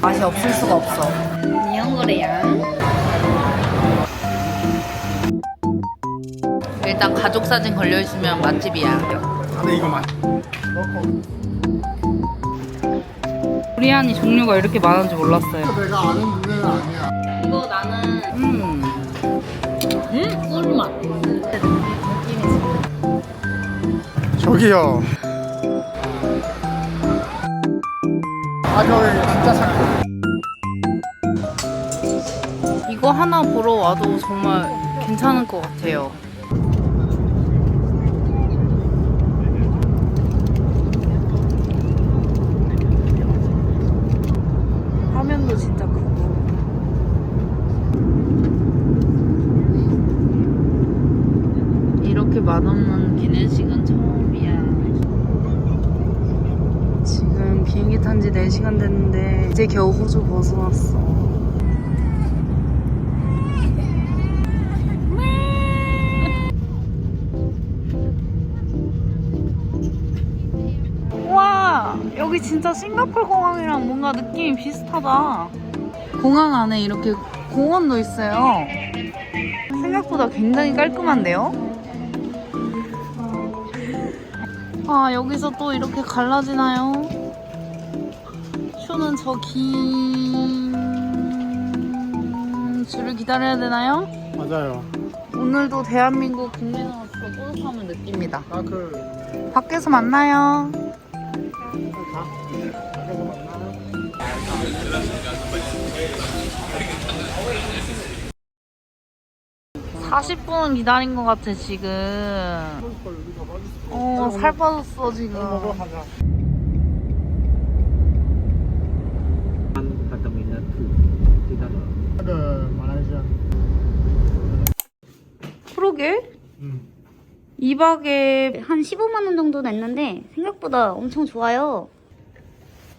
맛이 없을 수가 없어. 니온거래야. 일단 가족 사진 걸려있으면 맛집이야. 근데 이거 맛. 두리안이 종류가 이렇게 많은지 몰랐어요. 내가 아는 분야는 아니야. 이거 나는 꿀맛. 저기요. 가격이 진짜 착해. 이거 하나 보러 와도 정말 괜찮을 것 같아요. 화면도 진짜 크고. 이렇게 맛없는 기내식은 처음이야. 지금 비행기 탄 지 4시간 됐는데 이제 겨우 호주 벗어났어. 우와, 여기 진짜 싱가포르 공항이랑 뭔가 느낌이 비슷하다. 공항 안에 이렇게 공원도 있어요. 생각보다 굉장히 깔끔한데요? 아, 여기서 또 이렇게 갈라지나요? 쇼는 저 긴 줄을 기다려야 되나요? 맞아요. 오늘도 대한민국 국민으로서 뿌듯함을 느낍니다. 그 밖에서 만나요. 가. 밖에서 만나요. 40분은 기다린 것 같아 지금. 살 빠졌어 지금. 먹으러 가자. 말레이시아. 그러게. 2박에 한 15만 원 정도 냈는데 생각보다 엄청 좋아요.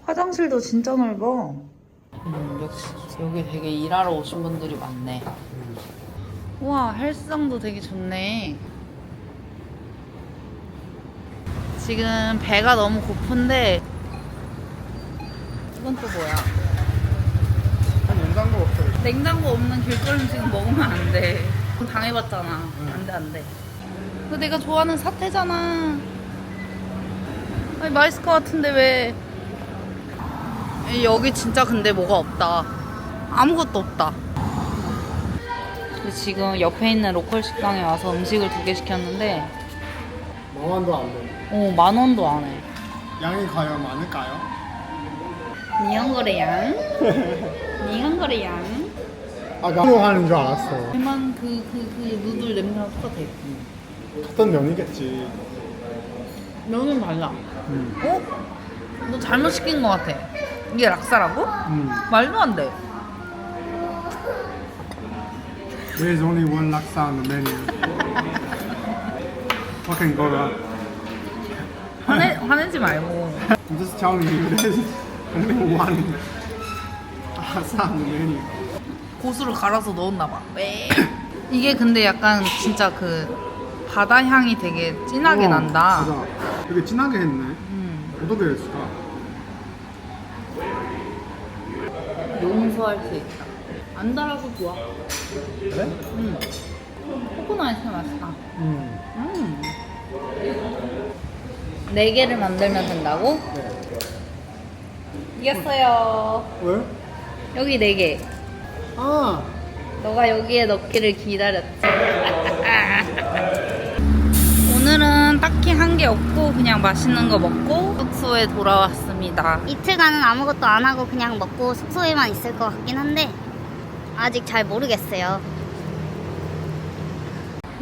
화장실도 진짜 넓어. 역시 여기 되게 일하러 오신 분들이 많네. 우와, 헬스장도 되게 좋네. 지금 배가 너무 고픈데 이건 또 뭐야? 냉장고 없어요. 냉장고 없는 길거리 음식은 먹으면 안 돼. 당해봤잖아. 안 돼, 안 돼. 그거 내가 좋아하는 사태잖아. 아니, 맛있을 것 같은데 왜? 여기 진짜 근데 뭐가 없다. 아무것도 없다. 근데 지금 옆에 있는 로컬 식당에 와서 음식을 2개 시켰는데 10,000원도 안 돼. 10,000원도 안 해. 양이 과연 많을까요? 니온거래양. 니온거래양. 아까 하는 줄 알았어. 대만 그 누들 냄새랑 똑같아. 같은 면이겠지. 면은 달라. 어? 너 잘못 시킨 것 같아. 이게 락사라고? 말도 안 돼. There is only one laksa on the menu. Fucking go up. 화내지 말고. I'm just telling you, there is only one laksa on the menu. 고수를 갈아서 넣었나 봐. 왜? 이게 근데 약간 진짜 그 바다 향이 되게 진하게 난다. 맞아. 되게 진하게 했네. 어떻게 했을까? 용서할 수 있다. 안 달아도 좋아. 그래? 코코넛 아이스크림 맛있다. 4개를 만들면 된다고? 네. 이겼어요. 왜? 여기 4개. 아, 너가 여기에 넣기를 기다렸지. 오늘은 딱히 한 게 없고 그냥 맛있는 거 먹고 숙소에 돌아왔습니다. 이틀간은 아무것도 안 하고 그냥 먹고 숙소에만 있을 것 같긴 한데 아직 잘 모르겠어요.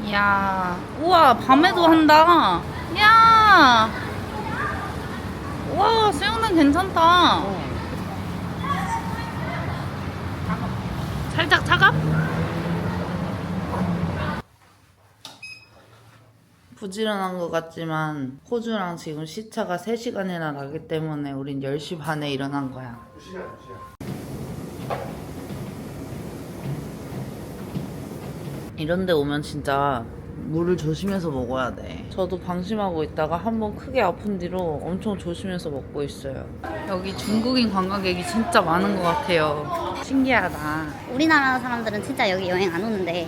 이야, 우와, 밤에도 한다. 이야, 우와, 수영장 괜찮다. 살짝 차갑? 부지런한 것 같지만 호주랑 지금 시차가 3시간이나 나기 때문에 우린 10시 반에 일어난 거야. 이런 데 오면 진짜 물을 조심해서 먹어야 돼. 저도 방심하고 있다가 한번 크게 아픈 뒤로 엄청 조심해서 먹고 있어요. 여기 중국인 관광객이 진짜 많은 것 같아요. 신기하다. 우리나라 사람들은 진짜 여기 여행 안 오는데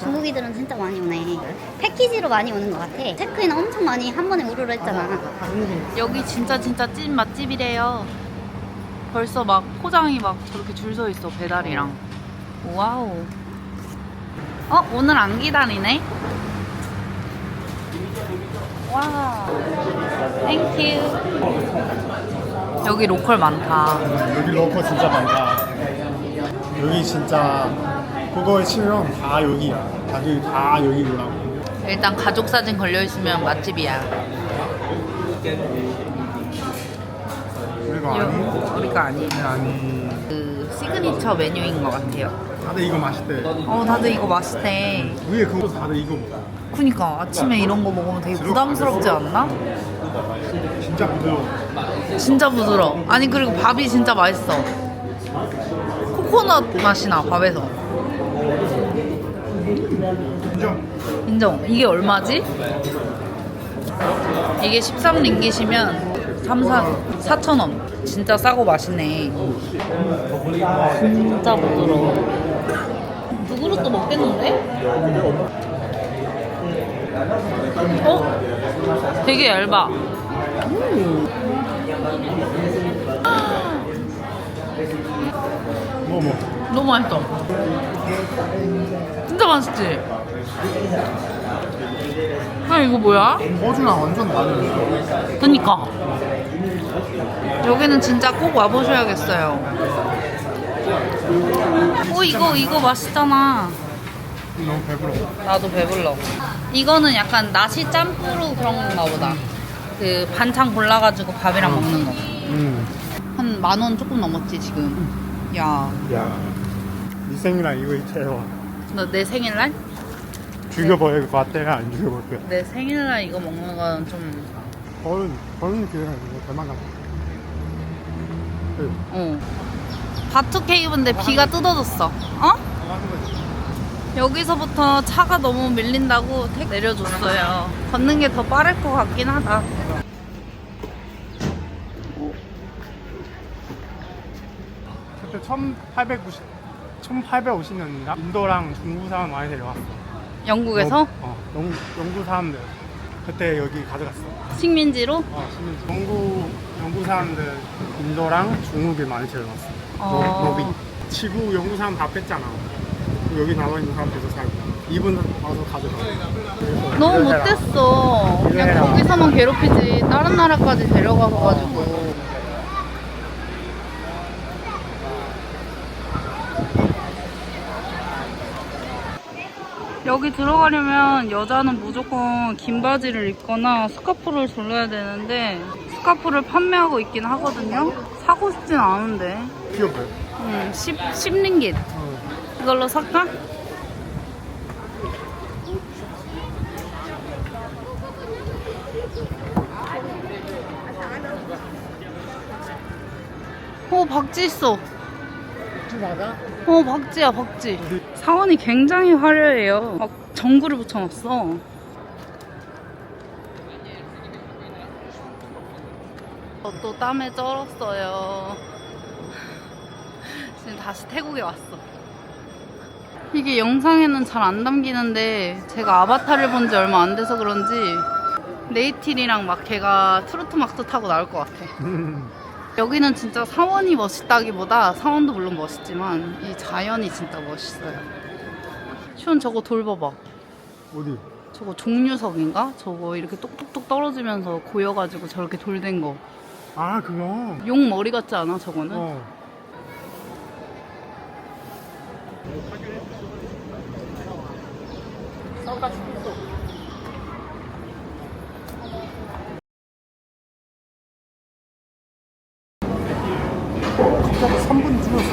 중국인들은 진짜 많이 오네. 패키지로 많이 오는 것 같아. 체크인 엄청 많이 한 번에 우르르 했잖아. 여기 진짜 찐 맛집이래요. 벌써 막 포장이 막 저렇게 줄 서 있어, 배달이랑. 와우. 오늘 안 기다리네? 와. 땡큐. 여기 로컬 많다. 여기 로컬 진짜 많다. 여기 진짜 그거에 치면 다 여기야. 다 여기구나. 일단 가족 사진 걸려 있으면 맛집이야. 우리가 아니? 우리가 아니. 아니. 그 시그니처 메뉴인 것 같아요. 다들 이거 맛있대. 다들 이거 맛있대. 위에 그거 다들 이거 먹어. 그니까 아침에 이런 거 먹으면 되게 부담스럽지 않나? 진짜 부드러워. 진짜 부드러워. 아니 그리고 밥이 진짜 맛있어. 코코넛 맛이 나, 밥에서. 인정. 인정. 이게 얼마지? 이게 13링깃이면 4,000원. 진짜 싸고 맛있네. 진짜 부드러워. 두 그릇도 먹겠는데? 되게 얇아. 뭐. 너무 맛있어. 진짜 맛있지? 이거 뭐야? 호주랑 완전 다르네. 그니까 여기는 진짜 꼭 와보셔야겠어요. 이거 맛있잖아. 너무 배불러. 나도 배불러. 이거는 약간 나시 짬뿌루 그런 건가 보다. 그 반찬 골라가지고 밥이랑 먹는 거. 한 10,000원 조금 넘었지 지금. 야, 네 생일날 이거 있대요. 너 내 생일날? 죽여버릴 것 같아? 안 죽여볼 거야? 내 생일날 이거 먹는 건 좀... 버른 기회가 이거 대만 가면. 바투 케이브인데 비가 뜯어졌어. 여기서부터 차가 너무 밀린다고 택 내려줬어요. 걷는 게 더 빠를 것 같긴 하다. 그때 1850년인가? 인도랑 중국 사람 많이 데려왔어. 영국에서? 영국 사람들. 그때 여기 가져갔어. 식민지로? 식민지. 영국 사람들 인도랑 중국에 많이 데려왔어. 노비. 지구 영국 사람 다 뺐잖아. 여기 남아있는 사람들도 살고. 이분 와서 가져가. 너무 못됐어. 그냥 거기서만 괴롭히지. 다른 나라까지 데려가가지고. 여기 들어가려면 여자는 무조건 긴 바지를 입거나 스카프를 둘러야 되는데 스카프를 판매하고 있긴 하거든요. 사고 싶진 않은데. 귀엽게. 10링깃. 이걸로 살까? 박쥐 있어. 맞아? 박쥐야, 박쥐. 사원이 굉장히 화려해요. 막 전구를 붙여놨어. 또 땀에 쩔었어요. 지금 다시 태국에 왔어. 이게 영상에는 잘 안 담기는데 제가 아바타를 본 지 얼마 안 돼서 그런지 네이틸이랑 막 걔가 트로트 막도 타고 나올 것 같아. 여기는 진짜 사원이 멋있다기보다 사원도 물론 멋있지만 이 자연이 진짜 멋있어요. 시원 저거 돌 봐봐. 어디? 저거 종류석인가? 저거 이렇게 똑똑똑 떨어지면서 고여가지고 저렇게 돌된 거. 아, 그거. 용 머리 같지 않아 저거는? 갑자기 3분 줄었어.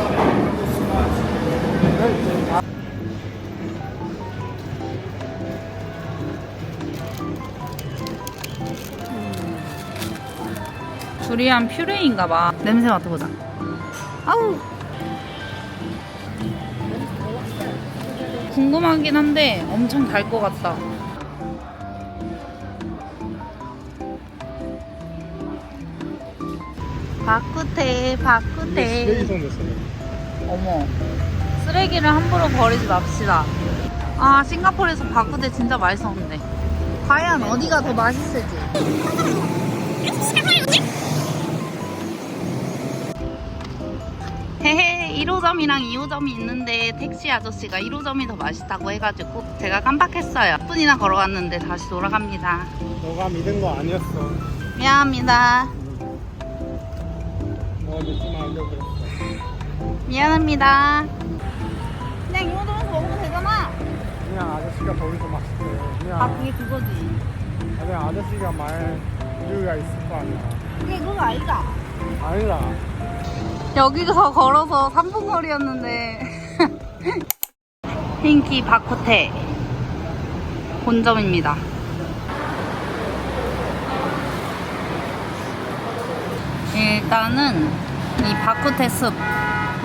두리안 퓨레인가봐. 냄새 맡아보자. 아우. 궁금하긴 한데 엄청 달 것 같다. 바쿠테, 쓰레기 바쿠테. 정도 쓰네. 어머, 쓰레기를 함부로 버리지 맙시다. 아, 싱가포르에서 바쿠테 진짜 맛있었는데. 과연 어디가 더 맛있을지. 헤헤, 1호점이랑 2호점이 있는데 택시 아저씨가 1호점이 더 맛있다고 해가지고 제가 깜빡했어요. 10분이나 걸어갔는데 다시 돌아갑니다. 너가 믿은 거 아니었어. 미안합니다. 너 믿지 말려고 그랬어. 미안합니다. 그냥 2호점에서 먹으면 되잖아. 그냥 아저씨가 거기서 맛있대. 그냥, 아, 그게 그거지. 그냥 아저씨가 말 이유가 있을 거 아니야. 그게 그거 아니다. 아니라. 여기서 걸어서 3분 거리였는데 핑키 바쿠테 본점입니다. 일단은 이 바쿠테 숲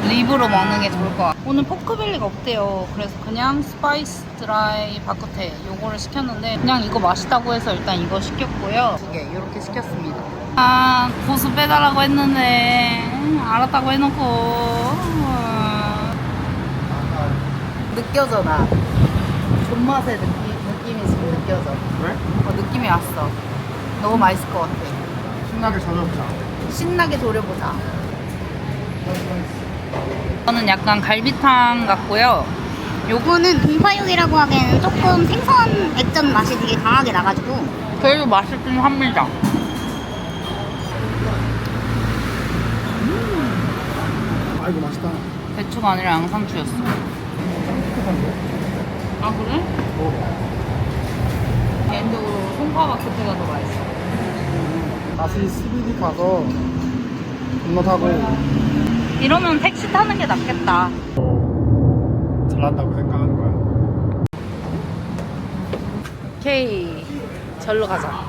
립으로 먹는 게 좋을 것 같아요. 오늘 포크밸리가 없대요. 그래서 그냥 스파이스 드라이 바쿠테 요거를 시켰는데 그냥 이거 맛있다고 해서 일단 이거 시켰고요. 두 개 이렇게 시켰습니다. 아, 고수 빼달라고 했는데 알았다고 해놓고 느껴져. 나 존맛의 느낌이 지금 느껴져. 왜? 느낌이 왔어. 너무 맛있을 것 같아. 신나게 저녁자. 신나게 졸여보자. 이거는 약간 갈비탕 같고요. 요거는 동파육이라고 하기에는 조금 생선 액젓 맛이 되게 강하게 나가지고 그래도 맛있긴 합니다. 아이고 맛있다. 배추가 아니라 양상추였어. 아, 그래? 개인적으로 송파가 그때가 더 맛있어. 다시 CBD 가서 건너타고 이러면 택시 타는 게 낫겠다. 잘한다고 생각하는 거야. 오케이, 절로 가자.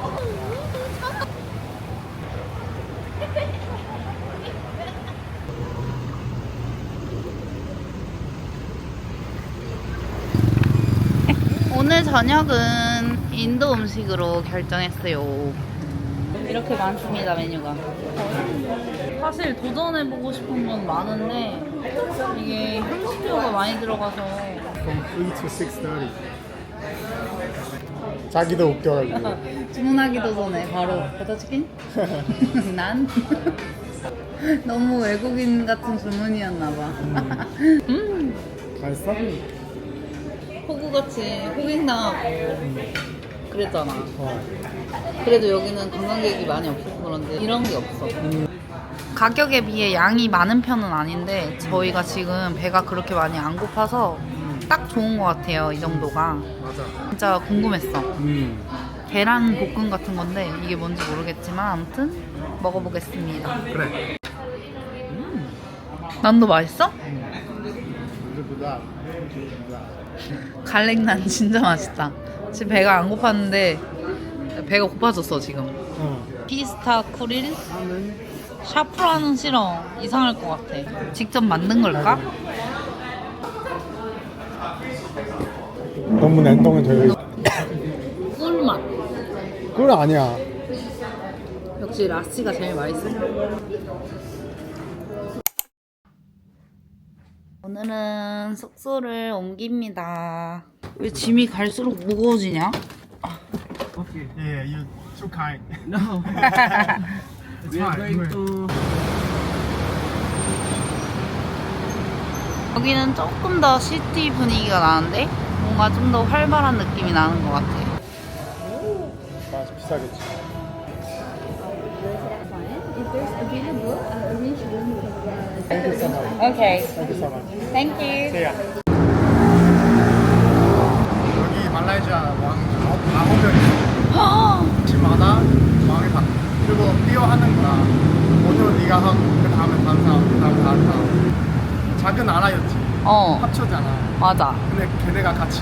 오늘 저녁은 인도 음식으로 결정했어요. 이렇게 많습니다, 메뉴가. 사실 도전해보고 싶은 건 많은데 이게 향신료가 많이 들어가서 From 3 to 6:30. 자기도 웃겨가지고. 주문하기도 전에 바로 버터치킨? 난? 너무 외국인 같은 주문이었나봐. 맛있어? 호구같이 호갱당하고 그랬잖아. 어. 그래도 여기는 관광객이 많이 없어서 그런데 이런 게 없어. 가격에 비해 양이 많은 편은 아닌데 저희가 지금 배가 그렇게 많이 안 고파서 딱 좋은 것 같아요. 이 정도가. 맞아. 진짜 궁금했어. 계란 볶음 같은 건데 이게 뭔지 모르겠지만 아무튼 먹어보겠습니다. 그래. 난도 맛있어? 이제보다 갈릭난 진짜 맛있다. 지금 배가 안 고팠는데 배가 고파졌어 지금. 피스타 쿠릴? 나는 샤프란은 싫어. 이상할 것 같아. 직접 만든 걸까? 너무 냉동은 되게 꿀맛. 그건 아니야. 역시 라시가 제일 맛있어. 오늘은 숙소를 옮깁니다. 왜 짐이 갈수록 무거워지냐? Okay. Yeah, you're too kind. No. It's We are fine. going to 여기는 조금 더 시티 분위기가 나는데 뭔가 좀 더 활발한 느낌이 나는 것 같아. 맞아, 비싸겠지. Thank you so much. 오케이. Thank you so much. Thank you. See ya. 여기 말라이시아 왕 9명이 집마다 왕이 바뀌어. 그리고 뛰어하는구나. 오늘 네가 하고 그 다음에 다른 사람, 그 다음에 다른 사람. 작은 나라였지. 어, 합쳐잖아. 맞아. 근데 걔네가 같이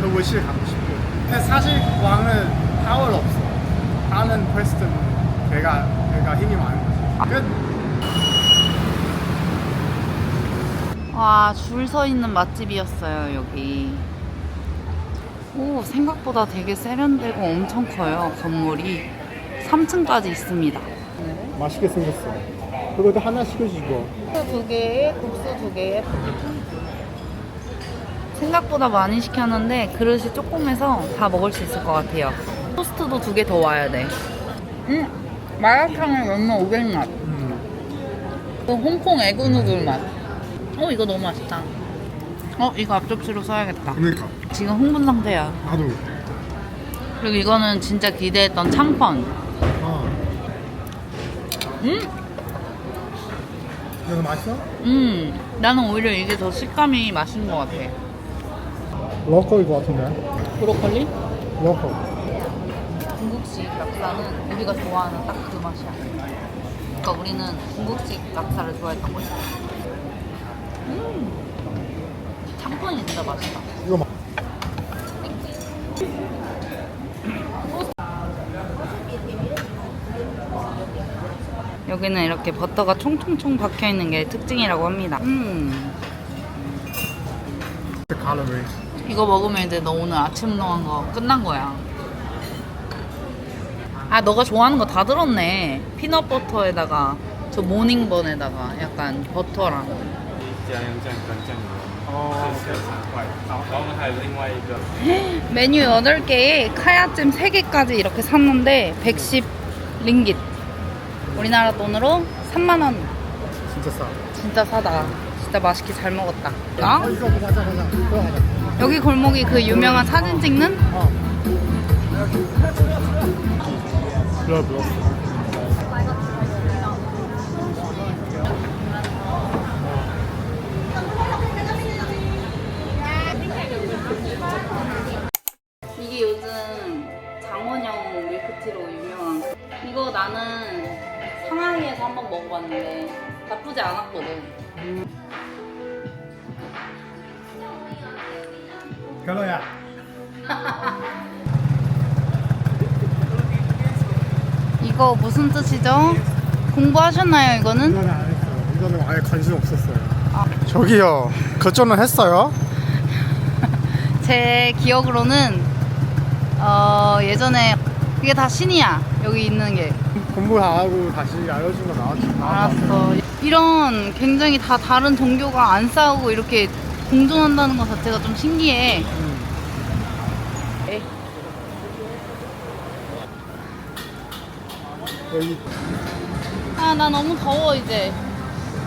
그 위치를 가고 싶고. 근데 사실 왕은 파워가 없어. 다른 프레스트는 걔가 힘이 많은 거지. 끝. 와, 줄 서 있는 맛집이었어요, 여기. 오, 생각보다 되게 세련되고 엄청 커요, 건물이. 3층까지 있습니다. 맛있게 생겼어. 그것도 하나 시켜주고. 두 개에 국수 두 개에 생각보다 많이 시켰는데 그릇이 조금해서 다 먹을 수 있을 것 같아요. 토스트도 두 개 더 와야 돼. 마라탕에 연면 500맛. 그 홍콩 에그 누들 맛. 이거 너무 맛있다. 이거 앞접시로 써야겠다. 그러니까. 지금 흥분 상태야. 나도. 그리고 이거는 진짜 기대했던 창펀. 이거 맛있어? 나는 오히려 이게 더 식감이 맛있는 것 같아. 로컬일 것 같은데. 브로콜리? 로컬. 중국식 랍스타는 우리가 좋아하는 딱 그 맛이야. 그러니까 우리는 중국식 랍스타를 좋아했던 거야. 창펀이 진짜 맛있다. 이거 맛. 여기는 이렇게 버터가 총총총 박혀있는 게 특징이라고 합니다. 칼로리. 이거 먹으면 이제 너 오늘 아침 운동한 거 끝난 거야. 너가 좋아하는 거 다 들었네. 피넛버터에다가 저 모닝번에다가 약간 버터랑 加洋酱跟酱油，小3块，然后还有另外一个 메뉴 8개에 카야잼 3개까지 이렇게 샀는데 110 링깃. 우리나라 돈으로 3만원. 진짜 싸. 진짜 싸다. 진짜 맛있게 잘 먹었다. 이거 가자. 이거 가자. 여기 골목이 그 유명한 사진 찍는? 블러. 이게 요즘 장원영 밀크티로 유명한 이거 나는 상하이에서 한번 먹어봤는데 나쁘지 않았거든. 별로야. 이거 무슨 뜻이죠? 공부하셨나요 이거는? 이거는 안 했어요. 이거는 아예 관심 없었어요. 저기요. 거절은 했어요? 제 기억으로는 예전에 이게 다 신이야. 여기 있는 게. 공부 다 하고 다시 알려준 거 나왔지. 알았어. 이런 굉장히 다 다른 종교가 안 싸우고 이렇게 공존한다는 것 자체가 좀 신기해. 여기 나 너무 더워 이제.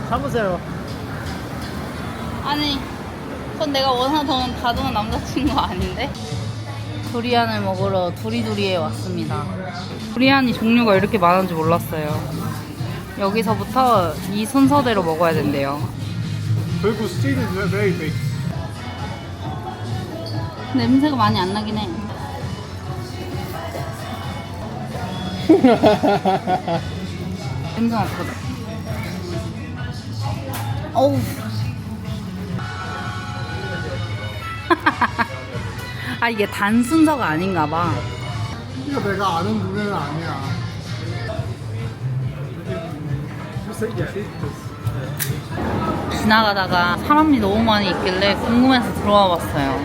참으세요. 아니, 그건 내가 원하던 다정한 남자친구 아닌데? 두리안을 먹으러 두리두리에 왔습니다. 두리안이 종류가 이렇게 많은지 몰랐어요. 여기서부터 이 순서대로 먹어야 된대요. 그리고 street is very big. 냄새가 많이 안 나긴 해. 냄새 맡거든. 어우. 이게 단 순서가 아닌가 봐. 이거 내가 아는 노래는 아니야. 지나가다가 사람이 너무 많이 있길래 궁금해서 들어와 봤어요.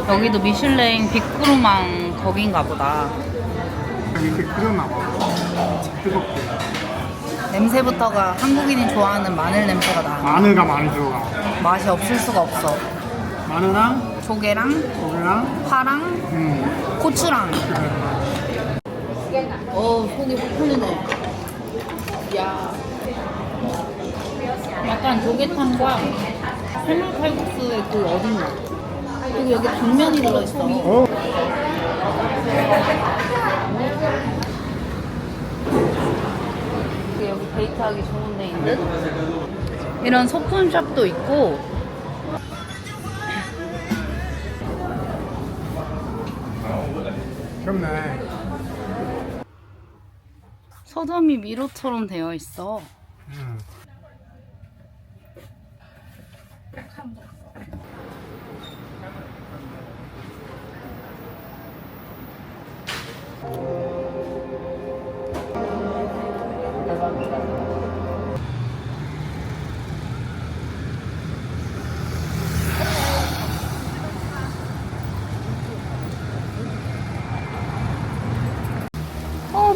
여기도 미슐랭 빅구르망 거긴가 보다. 이렇게 끓여놔 봐. 뜨겁게. 냄새부터가 한국인이 좋아하는 마늘 냄새가 나. 마늘가 많이 들어가. 맛이 없을 수가 없어. 마늘랑 조개랑 고기랑 파랑 고추랑. 속이 푹 풀리네. 야, 약간 조개탕과 해물칼국수의 그 어딘가. 그리고 여기 당면이 들어있어. 여기 데이트하기 좋은 데인 듯? 이런 소품샵도 있고. 귀엽네. 서점이 미로처럼 되어 있어.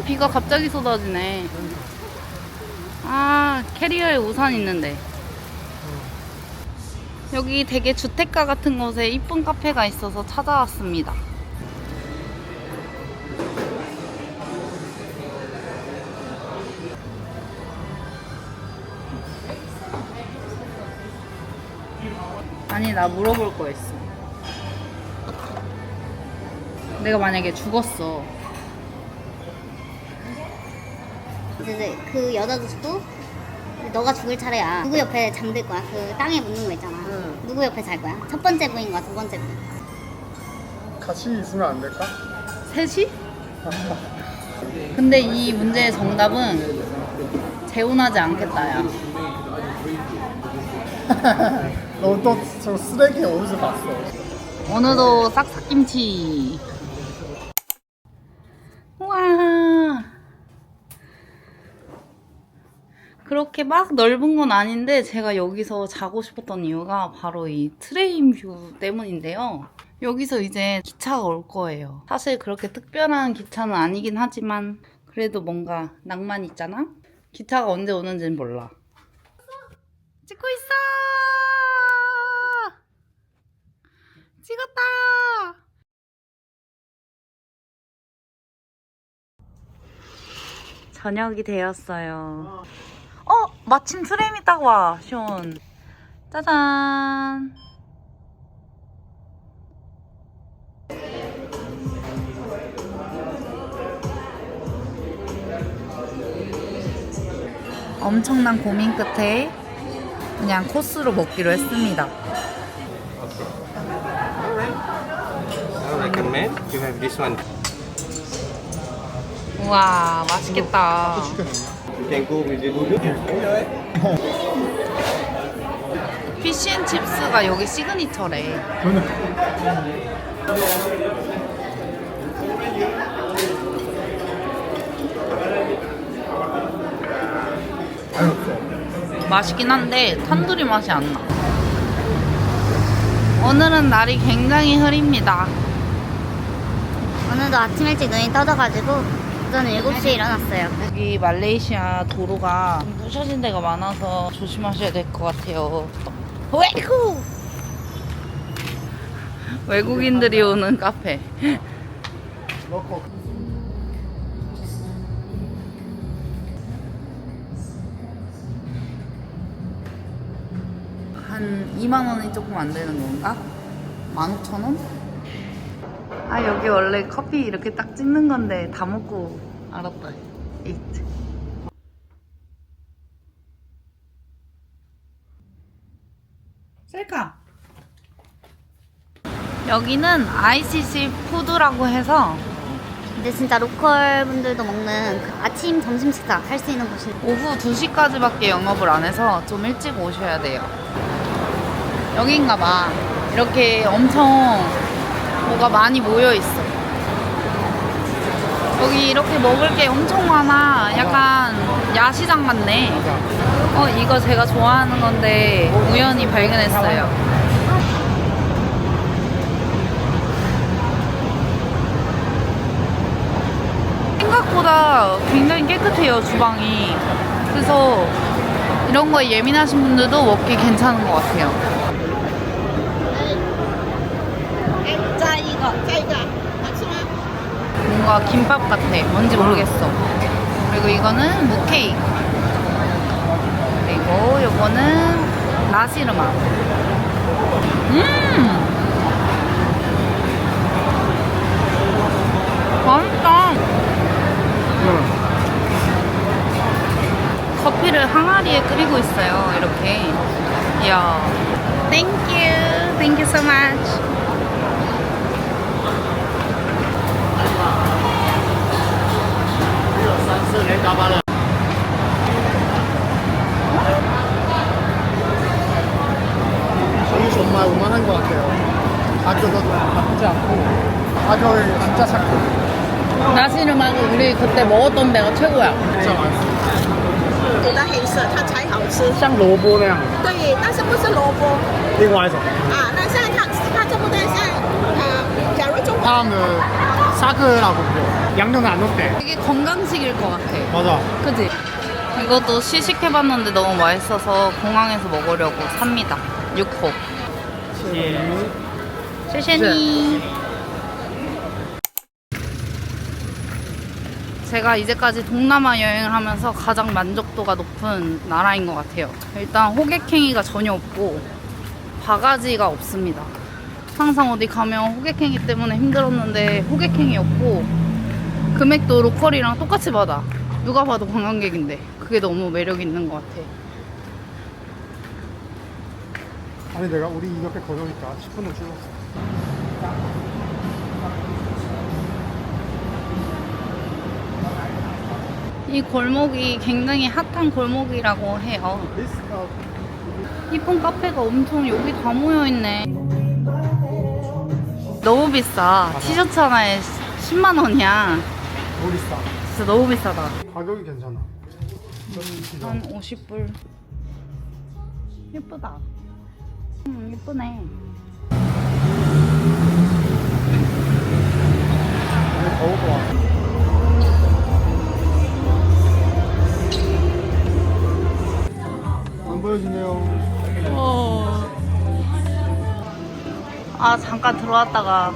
비가 갑자기 쏟아지네. 캐리어에 우산 있는데. 여기 되게 주택가 같은 곳에 이쁜 카페가 있어서 찾아왔습니다. 아니, 나 물어볼 거 있어. 내가 만약에 죽었어. 이제 그 여자도 죽고 너가 죽을 차례야. 누구 옆에 잠들 거야? 그 땅에 묻는 거 있잖아. 누구 옆에 잘 거야? 첫 번째 부인과 두 번째 부인. 같이 있으면 안 될까? 셋이? 근데 이 문제의 정답은 재혼하지 않겠다, 야. 너 또 저 쓰레기 어디서 봤어? 오늘도 싹싹김치. 우와. 그렇게 막 넓은 건 아닌데 제가 여기서 자고 싶었던 이유가 바로 이 트레인 뷰 때문인데요. 여기서 이제 기차가 올 거예요. 사실 그렇게 특별한 기차는 아니긴 하지만 그래도 뭔가 낭만 있잖아? 기차가 언제 오는지는 몰라. 찍고 있어! 찍었다! 저녁이 되었어요. 마침 트램이 딱 와, 시온. 짜잔! 엄청난 고민 끝에 그냥 코스로 먹기로 했습니다. I recommend you have this one. 우와, 맛있겠다. You can go with it. 피쉬앤칩스가 여기 시그니처래. 맛있긴 한데 탄두리 맛이 안 나. 오늘은 날이 굉장히 흐립니다. 오늘도 아침 일찍 눈이 떠져가지고 저는 7시에 일어났어요. 여기 말레이시아 도로가 좀 부셔진 데가 많아서 조심하셔야 될 것 같아요. 웨이쿠! 외국인들이 오는 카페. 한 2만 원이 조금 안 되는 건가? 15,000원? 아, 여기 원래 커피 이렇게 딱 찍는 건데 다 먹고 알았다. 에이트. 셀카. 여기는 ICC 푸드라고 해서 근데 진짜 로컬 분들도 먹는 그 아침, 점심 식사 할 수 있는 곳이 오후 2시까지밖에 영업을 안 해서 좀 일찍 오셔야 돼요. 여긴가 봐. 이렇게 엄청 뭐가 많이 모여 있어. 여기 이렇게 먹을 게 엄청 많아. 약간 야시장 같네. 이거 제가 좋아하는 건데 우연히 발견했어요. 생각보다 굉장히 깨끗해요, 주방이. 그래서 이런 거에 예민하신 분들도 먹기 괜찮은 것 같아요. 뭔가 김밥 같아. 뭔지 모르겠어. 그리고 이거는 무케이크. 그리고 요거는 나시르마. 맛있다. 커피를 항아리에 끓이고 있어요. 이렇게. 이야. Thank you. Thank you so much. 저희 정말 오만한 것 같아요. 가격도 나쁘지 않고 가격이 진짜 착해. 나시르마고 우리 그때 먹었던 데가 최고야. 진짜 맛있어. 给它黑色，它才好吃。 쌍 로보那样对，但是不是萝卜另外一种啊？那像它这么的像假如中国 사람은 사그라고 불러. 양념을 안 넣대. 되게 건강식일 것 같아. 맞아. 그치? 이것도 시식해봤는데 너무 맛있어서 공항에서 먹으려고 삽니다. 6호. 쉐쉐니. 제가 이제까지 동남아 여행을 하면서 가장 만족도가 높은 나라인 것 같아요. 일단 호객행위가 전혀 없고 바가지가 없습니다. 항상 어디 가면 호객행위 때문에 힘들었는데 호객행위 없고 금액도 로컬이랑 똑같이 받아. 누가 봐도 관광객인데 그게 너무 매력 있는 것 같아. 아니 내가 우리 이렇게 걸으니까 10분을 줄였어. 이 골목이 굉장히 핫한 골목이라고 해요. 이쁜 카페가 엄청 여기 다 모여있네. 너무 비싸. 티셔츠 하나에 10만 원이야. 너무 비싸. 진짜 너무 비싸다. 가격이 괜찮아. 한 50불. 예쁘다. 예쁘네. 더울 것 같아. 안 보여주네요. 아, 잠깐 들어왔다가.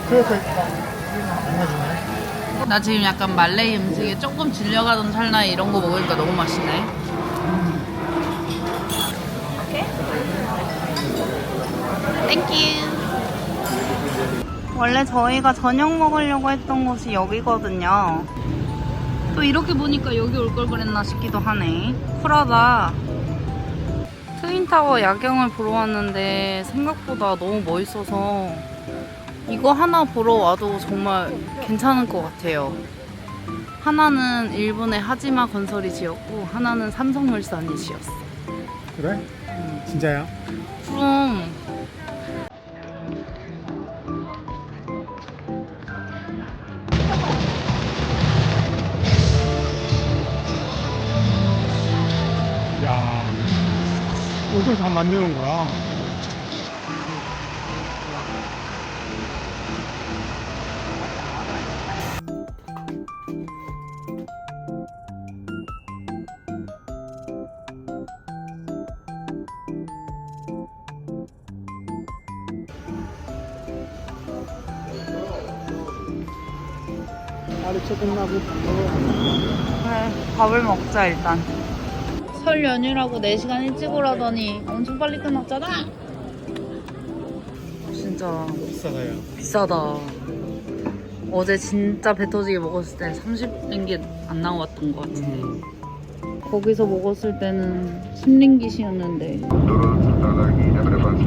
그래서 얼마 주네? 나 지금 약간 말레이 음식에 조금 질려가던 찰나에 이런 거 먹으니까 너무 맛있네. 오케이. 땡큐. 원래 저희가 저녁 먹으려고 했던 곳이 여기거든요. 또 이렇게 보니까 여기 올 걸 그랬나 싶기도 하네. 쿨하다. 트윈타워 야경을 보러 왔는데 생각보다 너무 멋있어서 이거 하나 보러 와도 정말 괜찮을 것 같아요. 하나는 일본의 하지마 건설이 지었고 하나는 삼성물산이 지었어. 그래? 진짜야? 그럼 야, 이걸 다 만드는 거야. 빨리 끝나고 그래, 밥을 먹자 일단. 설 연휴라고 4시간 일찍 오라더니 엄청 빨리 끝났잖아. 진짜 비싸다요. 비싸다. 어제 진짜 배 터지게 먹었을 때 30링깃 안 나왔던 것 같은데 거기서 먹었을 때는 10링깃이었는데 Turun lagi daripada